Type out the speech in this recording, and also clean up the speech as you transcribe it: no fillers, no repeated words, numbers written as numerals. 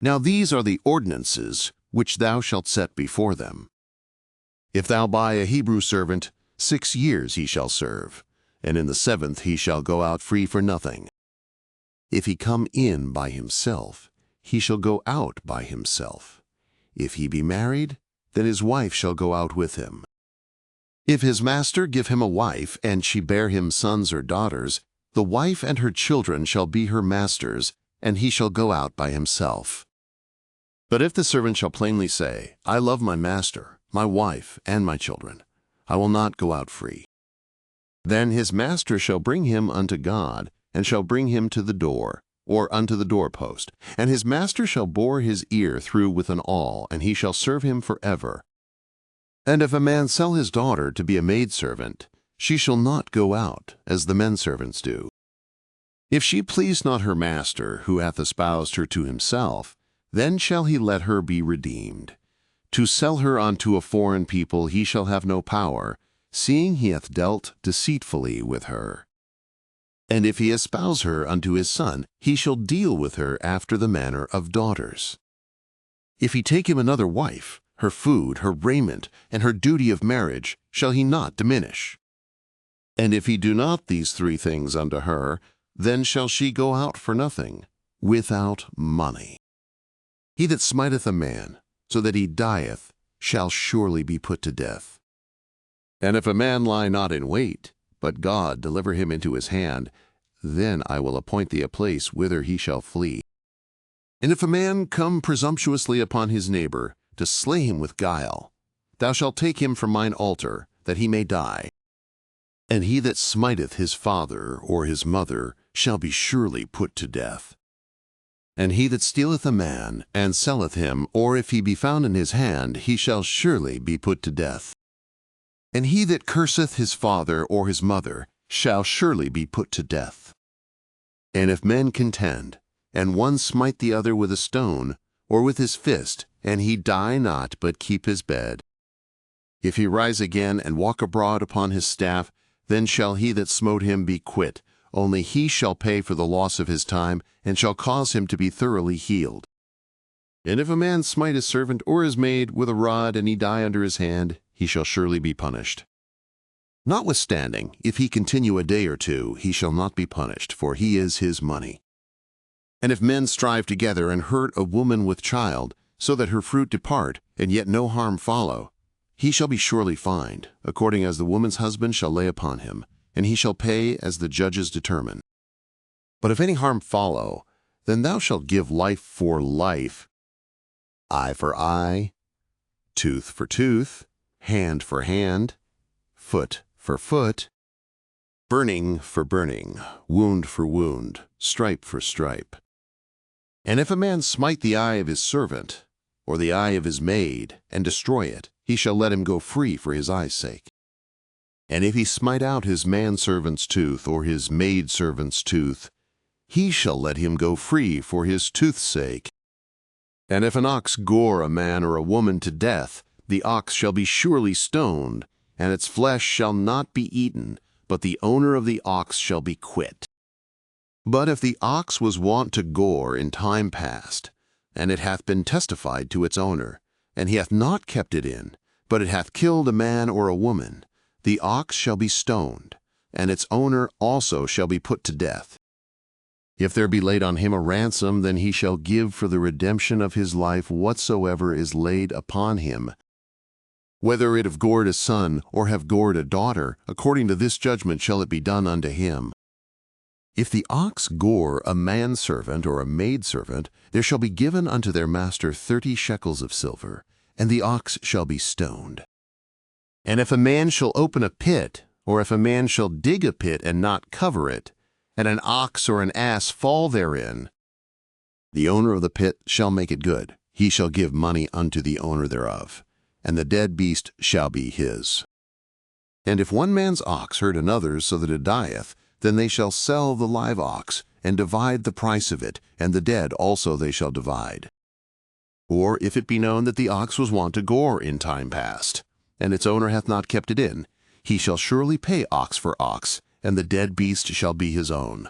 Now these are the ordinances which thou shalt set before them. If thou buy a Hebrew servant, 6 years he shall serve, and in the 7th he shall go out free for nothing. If he come in by himself, he shall go out by himself. If he be married, then his wife shall go out with him. If his master give him a wife, and she bear him sons or daughters, the wife and her children shall be her master's, and he shall go out by himself. But if the servant shall plainly say, I love my master, my wife, and my children, I will not go out free. Then his master shall bring him unto God, and shall bring him to the door, or unto the doorpost, and his master shall bore his ear through with an awl, and he shall serve him forever. And if a man sell his daughter to be a maidservant, she shall not go out, as the men servants do. If she please not her master, who hath espoused her to himself, then shall he let her be redeemed. To sell her unto a foreign people he shall have no power, seeing he hath dealt deceitfully with her. And if he espouse her unto his son, he shall deal with her after the manner of daughters. If he take him another wife, her food, her raiment, and her duty of marriage shall he not diminish. And if he do not these 3 things unto her, then shall she go out for nothing, without money. He that smiteth a man, so that he dieth, shall surely be put to death. And if a man lie not in wait, but God deliver him into his hand, then I will appoint thee a place whither he shall flee. And if a man come presumptuously upon his neighbor, to slay him with guile, thou shalt take him from mine altar, that he may die. And he that smiteth his father or his mother shall be surely put to death. And he that stealeth a man, and selleth him, or if he be found in his hand, he shall surely be put to death. And he that curseth his father or his mother shall surely be put to death. And if men contend, and one smite the other with a stone, or with his fist, and he die not, but keep his bed, if he rise again and walk abroad upon his staff, then shall he that smote him be quit, only he shall pay for the loss of his time, and shall cause him to be thoroughly healed. And if a man smite his servant or his maid with a rod, and he die under his hand, he shall surely be punished. Notwithstanding, if he continue a day or 2, he shall not be punished, for he is his money. And if men strive together and hurt a woman with child, so that her fruit depart, and yet no harm follow, he shall be surely fined, according as the woman's husband shall lay upon him, and he shall pay as the judges determine. But if any harm follow, then thou shalt give life for life, eye for eye, tooth for tooth, hand for hand, foot for foot, burning for burning, wound for wound, stripe for stripe. And if a man smite the eye of his servant, or the eye of his maid, and destroy it, he shall let him go free for his eye's sake. And if he smite out his manservant's tooth, or his maidservant's tooth, he shall let him go free for his tooth's sake. And if an ox gore a man or a woman to death, the ox shall be surely stoned, and its flesh shall not be eaten, but the owner of the ox shall be quit. But if the ox was wont to gore in time past, and it hath been testified to its owner, and he hath not kept it in, but it hath killed a man or a woman, the ox shall be stoned, and its owner also shall be put to death. If there be laid on him a ransom, then he shall give for the redemption of his life whatsoever is laid upon him. Whether it have gored a son, or have gored a daughter, according to this judgment shall it be done unto him. If the ox gore a manservant or a maidservant, there shall be given unto their master 30 shekels of silver, and the ox shall be stoned. And if a man shall open a pit, or if a man shall dig a pit and not cover it, and an ox or an ass fall therein, the owner of the pit shall make it good. He shall give money unto the owner thereof, and the dead beast shall be his. And if one man's ox hurt another's so that it dieth, then they shall sell the live ox, and divide the price of it, and the dead also they shall divide. Or if it be known that the ox was wont to gore in time past, and its owner hath not kept it in, he shall surely pay ox for ox, and the dead beast shall be his own.